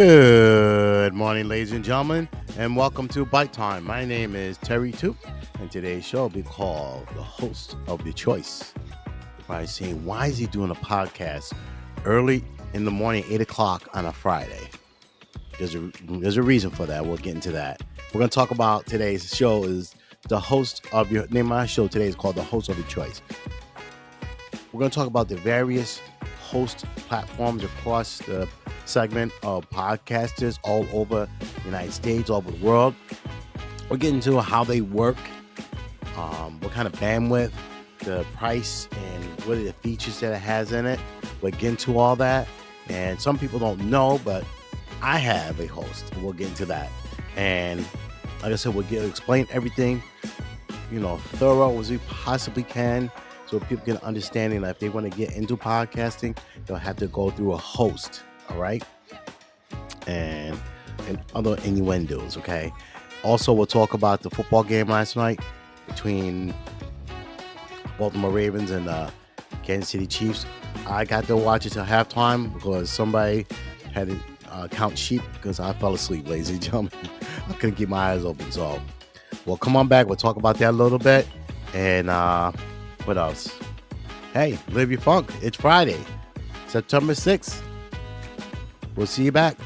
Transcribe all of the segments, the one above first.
Good morning, ladies and gentlemen, and welcome to Bite Time. My name is Terry Toop, and today's show will be called The Host of Your Choice. By saying, why is he doing a podcast early in the morning, 8 o'clock on a Friday? There's a reason for that. We'll get into that. We're going to talk about today's show is the host of your name. My show today is called The Host of Your Choice. We're going to talk about the various host platforms across the segment of podcasters all over the United States, all over the world. We're getting into how they work, what kind of bandwidth, the price, and what are the features that it has in it. We'll get into all that. And some people don't know, but I have a host. We'll get into that. And like I said, we'll explain everything, thorough as we possibly can, so people get an understanding that if they want to get into podcasting, they'll have to go through a host. All right. And other innuendos. Okay. Also, we'll talk about the football game last night between Baltimore Ravens and Kansas City Chiefs. I got to watch it till halftime because somebody had to count sheep because I fell asleep, ladies and gentlemen. I couldn't keep my eyes open. So, well, come on back. We'll talk about that a little bit. And what else? Hey, live your funk. It's Friday, September 6th. We'll see you back.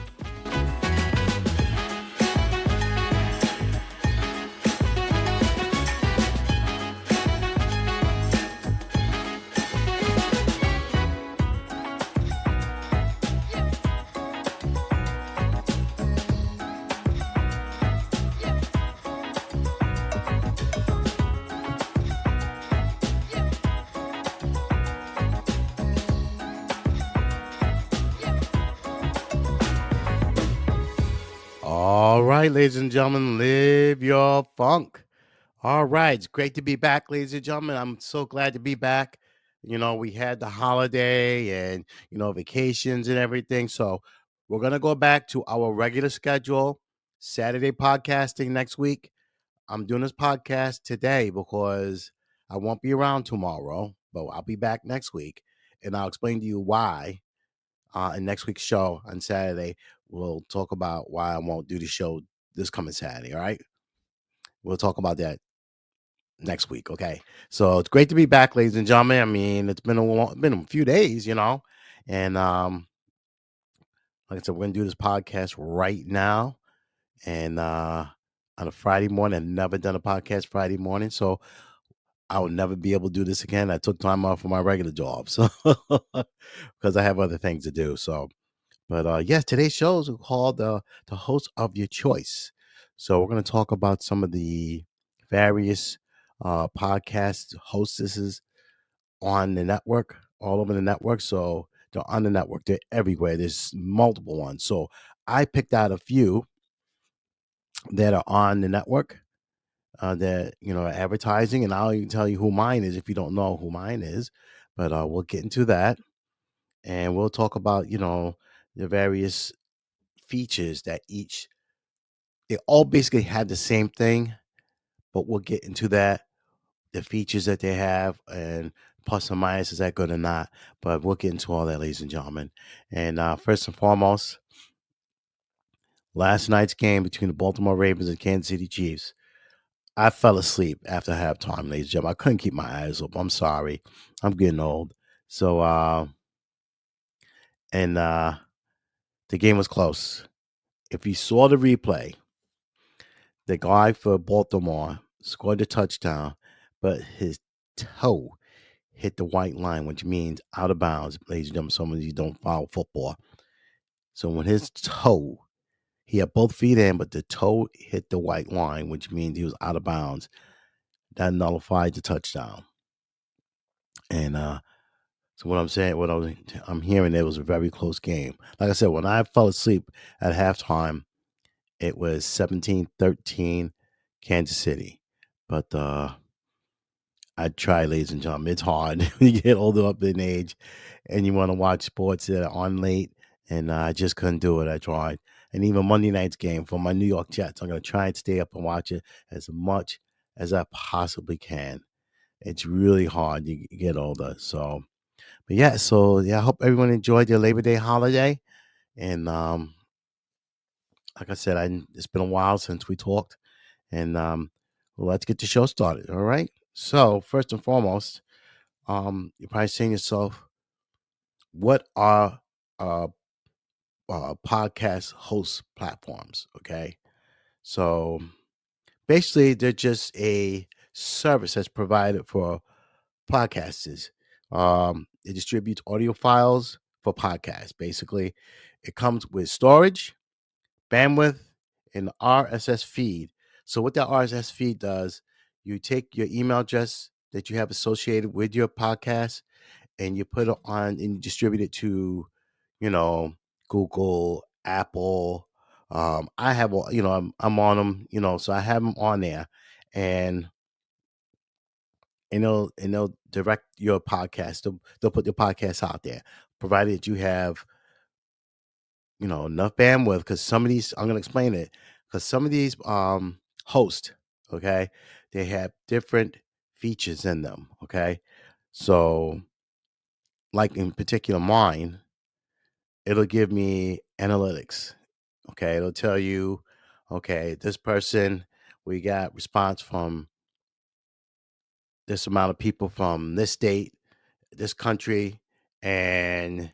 All right, ladies and gentlemen, live your funk. All right, it's great to be back, ladies and gentlemen. I'm so glad to be back. We had the holiday and, vacations and everything. So we're going to go back to our regular schedule, Saturday podcasting next week. I'm doing this podcast today because I won't be around tomorrow, but I'll be back next week. And I'll explain to you why in next week's show on Saturday. We'll talk about why I won't do the show this coming Saturday. All right. We'll talk about that next week. Okay. So it's great to be back, ladies and gentlemen. I mean, it's been a few days, and like I said, we're gonna do this podcast right now, and on a Friday morning. I've never done a podcast Friday morning, so I will never be able to do this again. I took time off from my regular job, so because I have other things to do. So, but yes, today's show is called the host of your choice. So we're gonna talk about some of the various podcast hostesses on the network, all over the network. So they're on the network, they're everywhere. There's multiple ones. So I picked out a few that are on the network that are advertising, and I'll even tell you who mine is if you don't know who mine is. But we'll get into that, and we'll talk about the various features that each they all basically had the same thing, but we'll get into that, the features that they have, and plus or minus, is that good or not? But we'll get into all that, ladies and gentlemen. And first and foremost, last night's game between the Baltimore Ravens and Kansas City Chiefs. I fell asleep after halftime, ladies and gentlemen. I couldn't keep my eyes open. I'm sorry. I'm getting old. So, and the game was close. If you saw the replay, the guy for Baltimore scored the touchdown, but his toe hit the white line, which means out of bounds. Ladies and gentlemen, some of you don't follow football. So when his toe, he had both feet in, but the toe hit the white line, which means he was out of bounds. That nullified the touchdown. And so what I'm saying, I'm hearing, it was a very close game. Like I said, when I fell asleep at halftime, it was 17-13 Kansas City. But I try, ladies and gentlemen. It's hard when you get older up in age and you want to watch sports that are on late. And I just couldn't do it. I tried. And even Monday night's game for my New York Jets, I'm going to try and stay up and watch it as much as I possibly can. It's really hard. You get older. So, but yeah, I hope everyone enjoyed their Labor Day holiday. And like I said, it's been a while since we talked, and well, let's get the show started. All right. So first and foremost, you're probably saying to yourself, what are uh, podcast host platforms? Okay, so basically, they're just a service that's provided for podcasters. It distributes audio files for podcasts. Basically, it comes with storage, bandwidth, and RSS feed. So what that RSS feed does, you take your email address that you have associated with your podcast and you put it on and you distribute it to, you know, Google, Apple. I have, I'm on them, so I have them on there, and they'll direct your podcast. They'll put your podcast out there, provided that you have enough bandwidth. Because some of these, I'm gonna explain it. Because some of these hosts, okay, they have different features in them. Okay, so like in particular mine, it'll give me analytics. Okay, it'll tell you, okay, this person, we got response from this amount of people from this state, this country, and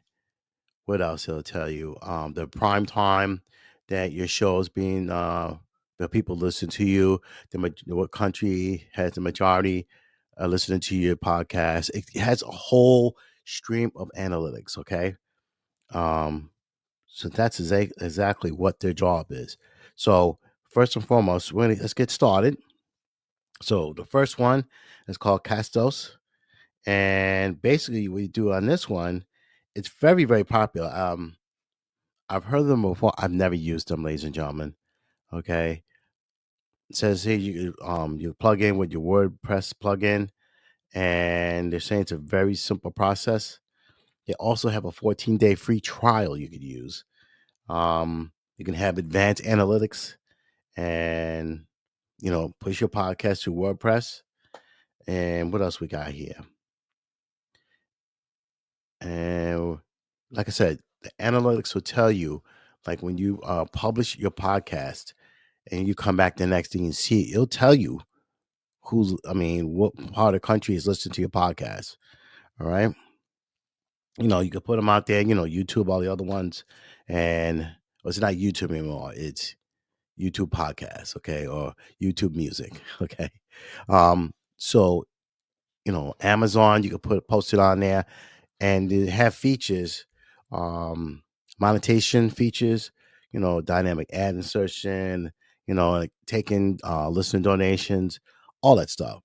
what else it'll tell you? The prime time that your show is being, the people listen to you, what country has the majority listening to your podcast. It has a whole stream of analytics. Okay, um, so that's exactly what their job is. So first and foremost, let's get started. So the first one is called Castos, and basically what you do on this one, it's very very popular. I've heard of them before. I've never used them, ladies and gentlemen. Okay, it says here you plug in with your WordPress plugin, and they're saying it's a very simple process. They also have a 14-day free trial you could use. You can have advanced analytics and push your podcast to WordPress. And what else we got here? And like I said, the analytics will tell you, like when you publish your podcast and you come back the next day and see, it'll tell you what part of the country is listening to your podcast. All right. You can put them out there, YouTube, all the other ones. And well, it's not YouTube anymore. It's YouTube podcasts, okay, or YouTube music, okay. So Amazon, you can post it on there, and they have features, um, monetization features, dynamic ad insertion, like taking listener donations, all that stuff.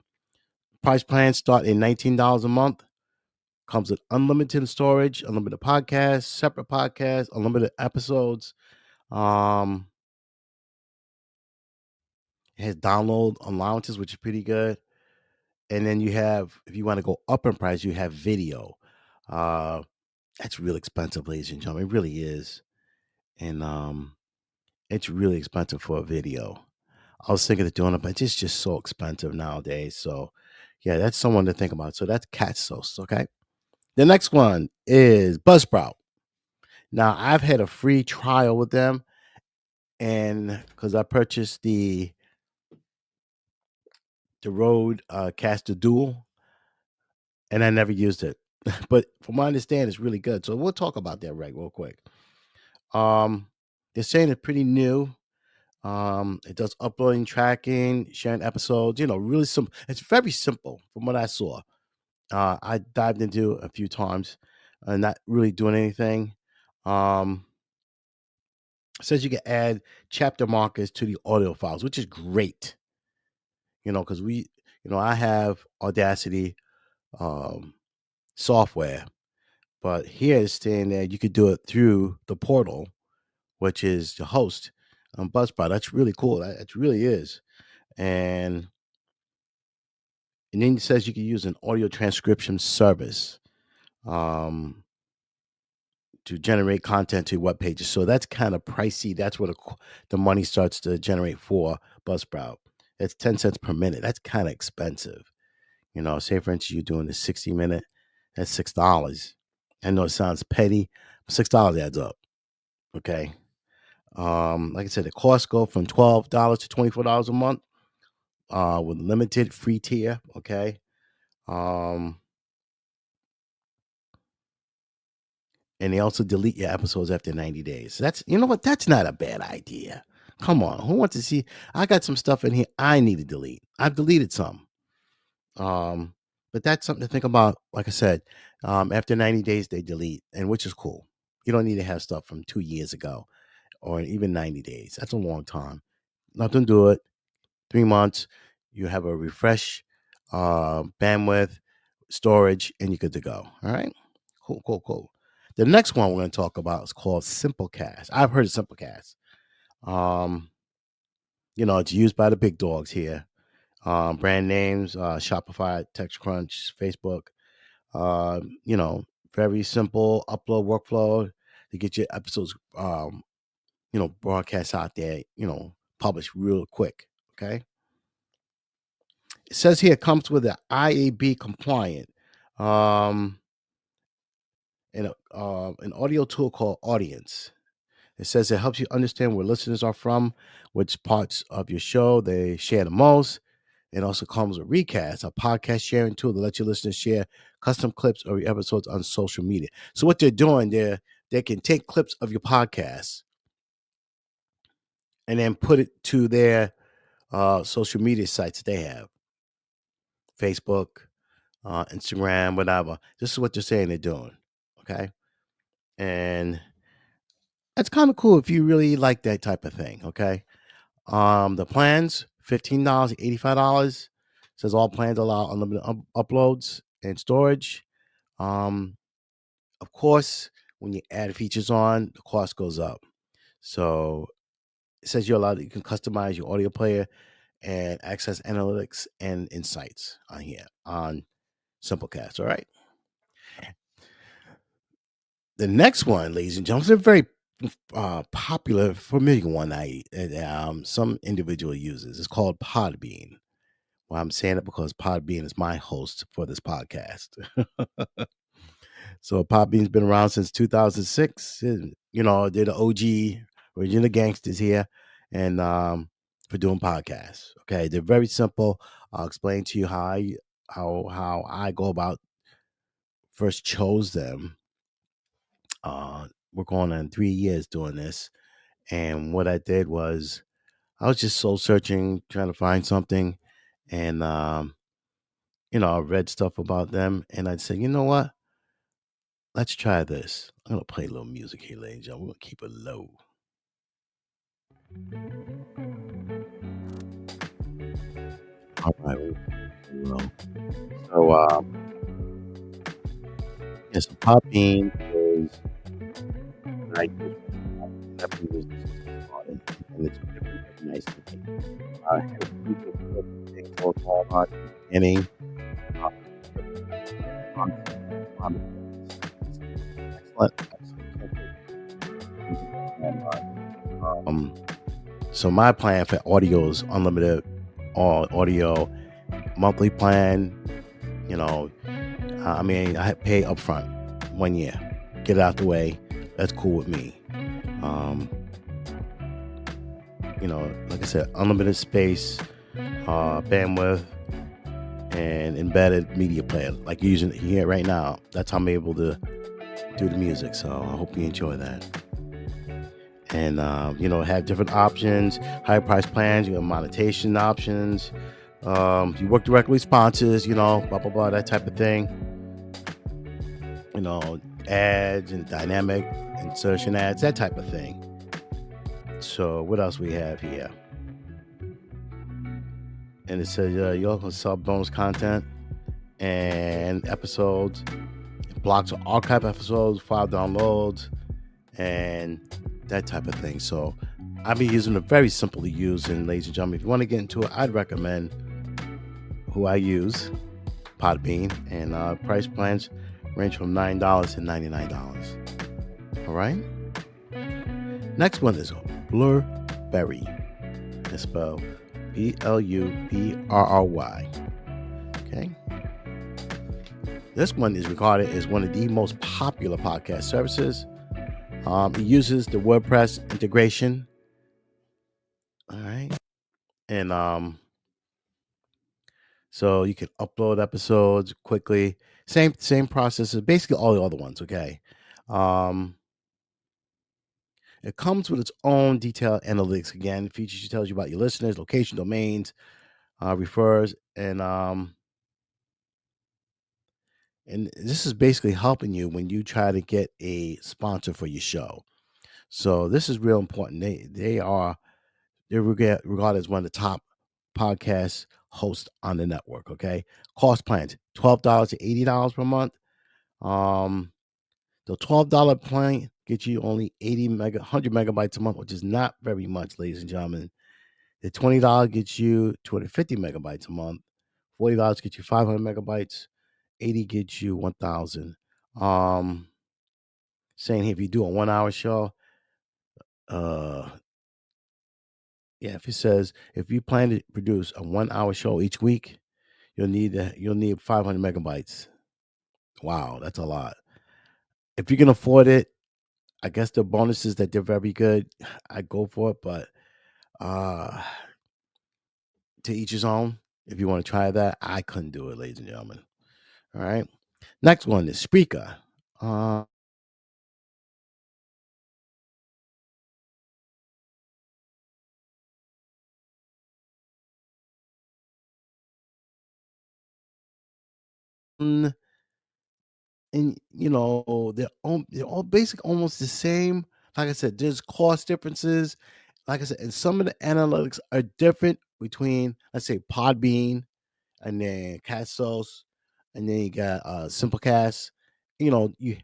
Price plans start in $19 a month. Comes with unlimited storage, unlimited podcasts, separate podcasts, unlimited episodes. Um, it has download allowances, which is pretty good. And then you have, if you want to go up in price, you have video. Uh, that's real expensive, ladies and gentlemen. It really is. And it's really expensive for a video. I was thinking of doing it, but it's just so expensive nowadays. So yeah, that's someone to think about. So that's Cat Sauce, okay? The next one is Buzzsprout. Now I've had a free trial with them, and because I purchased the Rode Caster Dual, and I never used it. But from my understanding, it's really good. So we'll talk about that real quick. Um, they're saying it's pretty new. It does uploading, tracking, sharing episodes. Really simple. It's very simple from what I saw. I dived into it a few times, not really doing anything. Um, it says you can add chapter markers to the audio files, which is great. Because I have Audacity um, software, but here it's saying that you could do it through the portal, which is the host Buzzsprout. That's really cool. It really is. And then it says you can use an audio transcription service um, to generate content to web pages. So that's kind of pricey. That's where the money starts to generate for Buzzsprout. It's 10 cents per minute. That's kind of expensive. Say for instance, you're doing the 60-minute, that's $6. I know it sounds petty, but $6 adds up. Okay. Like I said, the costs go from $12 to $24 a month with limited free tier. Okay. Um, and they also delete your episodes after 90 days. That's, you know what? That's not a bad idea. Come on. Who wants to see? I got some stuff in here I need to delete. I've deleted some. Um, but that's something to think about. Like I said, after 90 days, they delete, and which is cool. You don't need to have stuff from 2 years ago or even 90 days. That's a long time. Nothing to do it. 3 months, you have a refresh bandwidth, storage, and you're good to go. All right. Cool, cool, cool. The next one we're going to talk about is called Simplecast. I've heard of Simplecast. Um, it's used by the big dogs here. Brand names, Shopify, TextCrunch, Facebook. You know, very simple upload workflow to get your episodes, broadcast out there, published real quick. Okay. It says here it comes with an IAB compliant, um, and an audio tool called Audience. It says it helps you understand where listeners are from, which parts of your show they share the most. It also comes with Recast, a podcast sharing tool that lets your listeners share custom clips of your episodes on social media. So what they're doing, they can take clips of your podcast and then put it to their social media sites that they have, Facebook, Instagram, whatever. This is what they're saying they're doing. Okay. And that's kind of cool if you really like that type of thing. Okay. The plans, $15, $85. Says all plans allow unlimited uploads and storage. Um, of course, when you add features on, the cost goes up. So it says you can customize your audio player and access analytics and insights on here on Simplecast. All right. The next one, ladies and gentlemen, is a very popular, familiar one some individual uses. It's called Podbean. Well, I'm saying it because Podbean is my host for this podcast. So Podbean's been around since 2006. They're the OG original gangsters here, and for doing podcasts. Okay, they're very simple. I'll explain to you how I go about first chose them. We're going on 3 years doing this. And what I did was I was just soul searching, trying to find something. And, I read stuff about them. And I'd say, you know what? Let's try this. I'm going to play a little music here, ladies and gentlemen. We're going to keep it low. All right. Low. So, yes, Podbean is like and it's very nice. I had a few different things going on at the beginning. So my plan for audio is unlimited audio monthly plan. I pay upfront 1 year, get it out the way. That's cool with me. Like I said, unlimited space, bandwidth, and embedded media player, like you're using here right now. That's how I'm able to do the music. So I hope you enjoy that. And have different options, high price plans. You have monetization options. You work directly with sponsors. Blah blah blah, that type of thing. Ads and dynamic insertion ads, that type of thing. So what else we have here? And it says you also sell bonus content and episodes, blocks of archive episodes, file downloads, and that type of thing. So I've been using it, very simple to use. And ladies and gentlemen, if you want to get into it, I'd recommend who I use, Podbean, and price plans range from $9 to $99. All right. Next one is Blubrry. It's spelled Blubrry. Okay. This one is regarded as one of the most popular podcast services. It uses the WordPress integration. All right. And so you can upload episodes quickly. Same process as basically all the other ones, okay? Um it comes with its own detailed analytics again. Features you tells you about your listeners, location, domains, refers, and this is basically helping you when you try to get a sponsor for your show. So this is real important. They're regarded as one of the top podcast hosts on the network. Okay, cost plans $12 to $80 per month. Um, the $12 plan gets you only 100 megabytes a month, which is not very much, ladies and gentlemen. The $20 gets you 250 megabytes a month. $40 gets you 500 megabytes. 80 gets you 1,000. Um, saying here, if you do a 1 hour show, uh, yeah, if it says if you plan to produce a 1 hour show each week, you'll need 500 megabytes. Wow, that's a lot. If you can afford it, I guess the bonus is that they're very good. I go for it, but uh to each his own. If you want to try that, I couldn't do it, ladies and gentlemen. All right. Next one is Spreaker. Uh, mm, and they're all basic, almost the same. Like I said, there's cost differences. Like I said, and some of the analytics are different between, let's say, Podbean and then Castles, and then you got Simplecast. You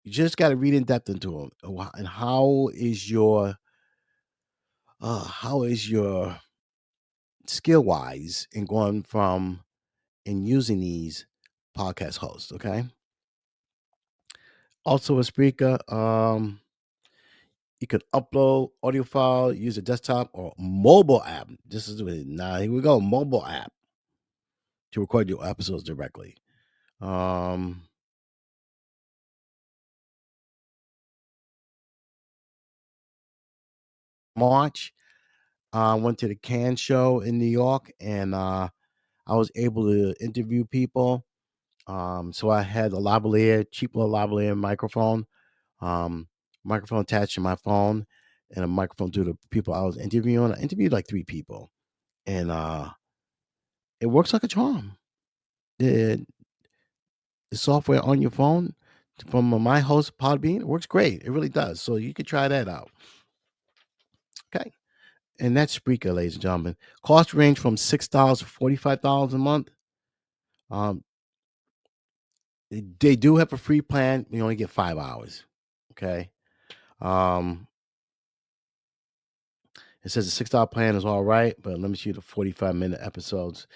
just got to read in depth into them. And how is your skill wise in going from and using these podcast hosts? Okay. Also, a speaker. You could upload audio file, use a desktop or mobile app. This is now here we go, mobile app to record your episodes directly. Um, March, I went to the Cannes show in New York, and I was able to interview people. So I had a lavalier, cheap little lavalier microphone, um, microphone attached to my phone, and a microphone to the people I was interviewing. I interviewed like 3 people, and it works like a charm. The, the software on your phone from my host Podbean works great. It really does. So you could try that out. Okay. And that's Spreaker, ladies and gentlemen. Cost range from $6 to $45 a month. Um, they do have a free plan. You only get 5 hours. Okay. Um, it says the $6 plan is all right, but let me see the 45-minute episodes.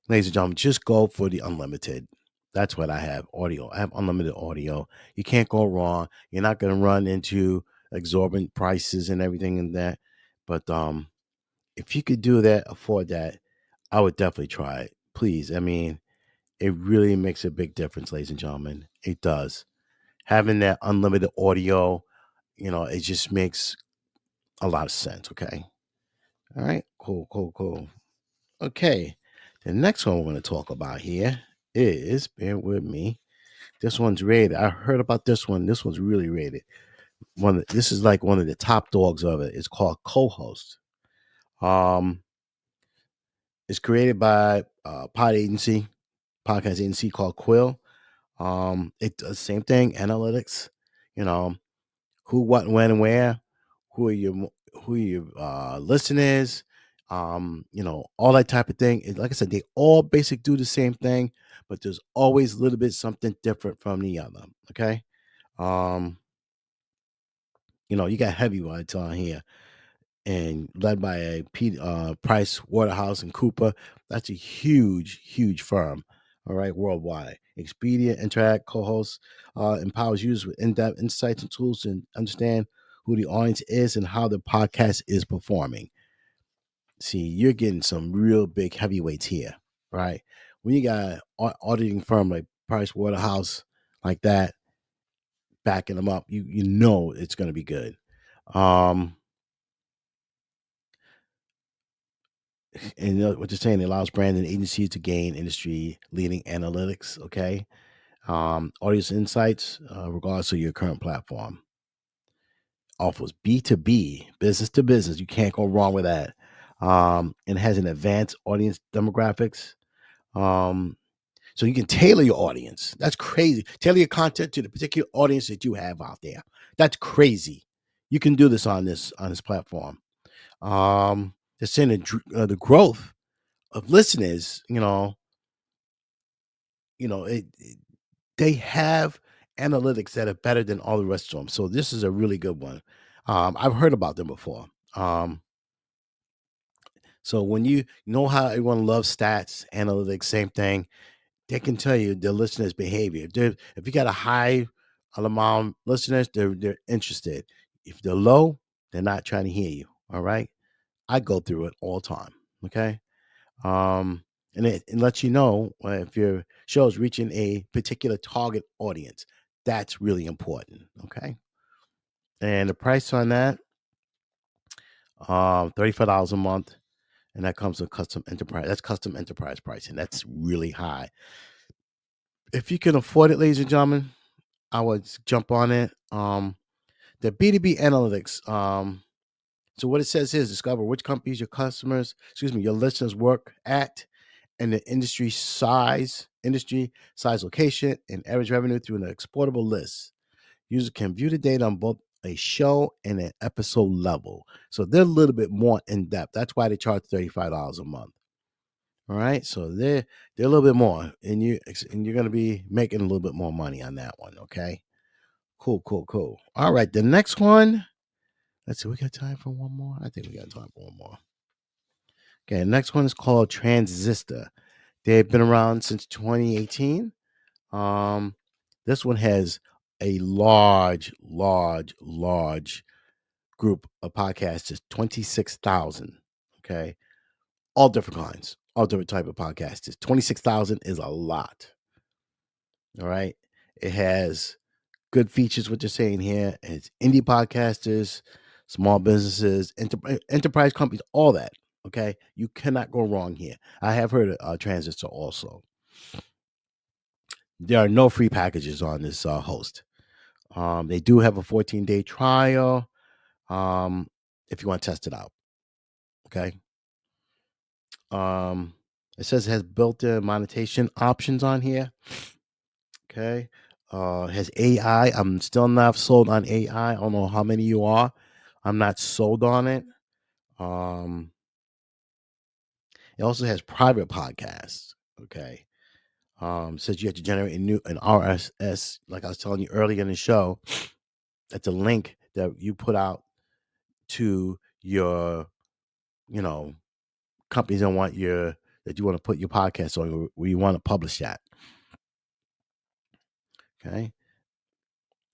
Ladies and gentlemen, just go for the unlimited. That's what I have. Audio. I have unlimited audio. You can't go wrong. You're not going to run into exorbitant prices and everything in that. But if you could do that, afford that, I would definitely try it. Please. I mean, it really makes a big difference, ladies and gentlemen. It does. Having that unlimited audio, it just makes a lot of sense. Okay. All right. Cool, cool, cool. Okay. The next one we're going to talk about here is, bear with me. This one's rated. I heard about this one. This one's really rated. This is like one of the top dogs of it. It's called Co-host. Um, it's created by podcast agency called Quill. It does the same thing, analytics. You know, who, what, when, and where. Who are your listeners? All that type of thing. Like I said, they all basically do the same thing, but there's always a little bit something different from the other. Okay. Um, you got heavyweights on here and led by Price Waterhouse and Cooper. That's a huge, huge firm. All right, worldwide. Expedia Interact co-hosts empowers users with in-depth insights and tools to understand who the audience is and how the podcast is performing. See, you're getting some real big heavyweights here, right? When you got an auditing firm like Price Waterhouse like that, backing them up, you know it's going to be good. Um, and what you're saying, it allows brands and agencies to gain industry leading analytics. Okay, audience insights, regardless of your current platform. Offers B2B, business to business. You can't go wrong with that. And has an advanced audience demographics. Um, so you can tailor your audience. That's crazy. Tailor your content to the particular audience that you have out there. That's crazy. You can do this on this platform. They're saying the growth of listeners. They have analytics that are better than all the rest of them. So this is a really good one. I've heard about them before. So when you know how everyone loves stats, analytics, same thing, they can tell you the listeners' behavior. If you got a high amount of listeners, they're interested. If they're low, they're not trying to hear you. All right. I go through it all the time. Okay. And it lets you know if your show is reaching a particular target audience. That's really important. Okay. And the price on that, $35 a month. And that comes with custom enterprise. That's custom enterprise pricing. That's really high. If you can afford it, ladies and gentlemen, I would jump on it. The B2B analytics. So what it says here is discover which companies your listeners work at, and the industry size, location, and average revenue through an exportable list. Users can view the data on both a show and an episode level. So they're a little bit more in depth. That's why they charge $35 a month. All right, so they're a little bit more, and you're gonna be making a little bit more money on that one. Okay, cool, cool, cool. All right, the next one. Let's see, we got time for one more. I think we got time for one more. Okay, the next one is called Transistor. They've been around since 2018. Um, this one has a large, large, large group of podcasters, 26,000. Okay, all different kinds, all different type of podcasters. 26,000 is a lot. All right. It has good features, what you're saying here. It's indie podcasters, small businesses, enterprise companies, all that. Okay. You cannot go wrong here. I have heard of Transistor also. There are no free packages on this host. They do have a 14-day trial if you want to test it out. Okay. Um, it says it has built-in monetization options on here. Okay. Has AI. I'm still not sold on AI. I don't know how many you are. I'm not sold on it. Um, it also has private podcasts. Okay. Says you have to generate an RSS, like I was telling you earlier in the show. That's a link that you put out to your, you know, companies that you want to put your podcast on, where you want to publish that. Okay.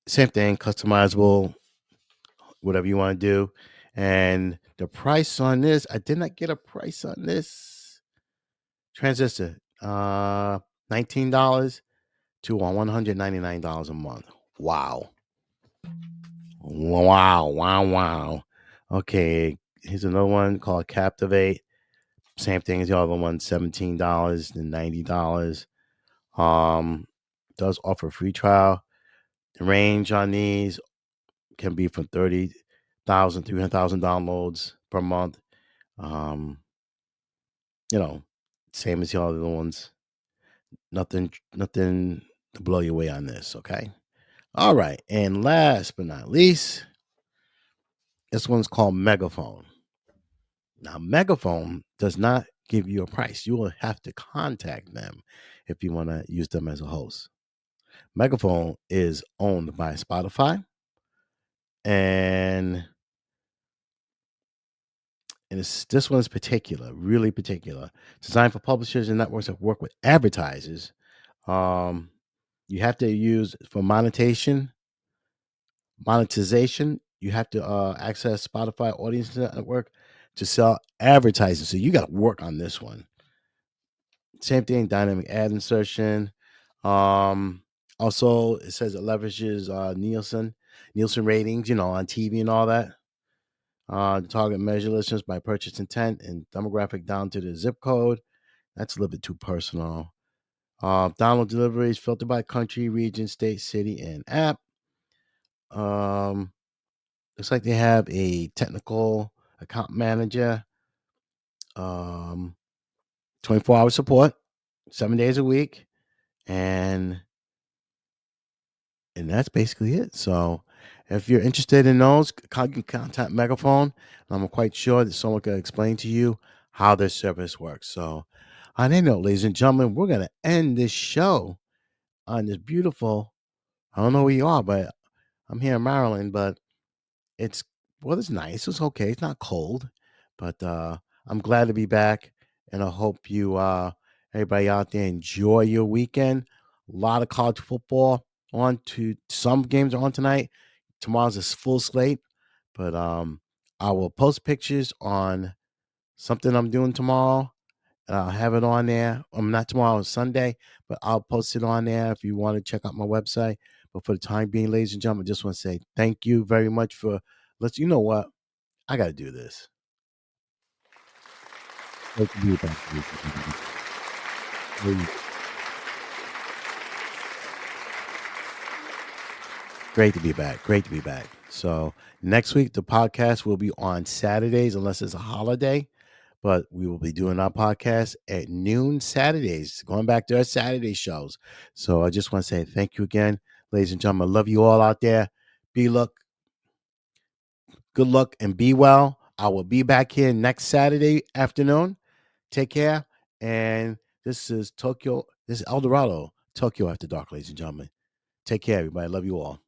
Same thing, customizable, whatever you want to do. And the price on this, I did not get a price on this Transistor. $19 to $199 a month. Wow. Wow. Wow. Wow. Okay. Here's another one called Captivate. Same thing as the other one, $17 to $90. Does offer free trial. The range on these can be from 30,000, 300,000 downloads per month. Um, Same as the other ones. Nothing to blow you away on this, okay? All right. And last but not least, this one's called Megaphone. Now, Megaphone does not give you a price. You will have to contact them if you want to use them as a host. Megaphone is owned by Spotify, and this one is particular, really particular. Designed for publishers and networks that work with advertisers. Um, you have to use for monetization. You have to access Spotify Audience Network to sell advertising. So you got to work on this one. Same thing, dynamic ad insertion. Um, Also, it says it leverages Nielsen ratings, on TV and all that. To target measure listeners by purchase intent and demographic down to the zip code. That's a little bit too personal. Download deliveries filtered by country, region, state, city, and app. Um, Looks like they have a technical account manager. 24-hour support, 7 days a week, and that's basically it. So, if you're interested in those, you can contact Megaphone. I'm quite sure that someone can explain to you how this service works. So, on that note, ladies and gentlemen, we're gonna end this show on this beautiful. I don't know where you are, but I'm here in Maryland. But it's it's nice. It's okay. It's not cold, but I'm glad to be back, and I hope you everybody out there enjoy your weekend. A lot of college football on to some games are on tonight. Tomorrow's a full slate, but I will post pictures on something I'm doing tomorrow. And I'll have it on there. Not tomorrow, Sunday, but I'll post it on there if you want to check out my website. But for the time being, ladies and gentlemen, I just want to say thank you very much for let's you know what? I gotta do this. Great to be back, ladies and gentlemen. Really great to be back. Great to be back. So next week the podcast will be on Saturdays unless it's a holiday. But we will be doing our podcast at noon Saturdays, going back to our Saturday shows. So I just want to say thank you again, ladies and gentlemen. I love you all out there. Good luck, and be well. I will be back here next Saturday afternoon. Take care. And this is Tokyo. This is El Dorado, Tokyo After Dark, ladies and gentlemen. Take care, everybody. Love you all.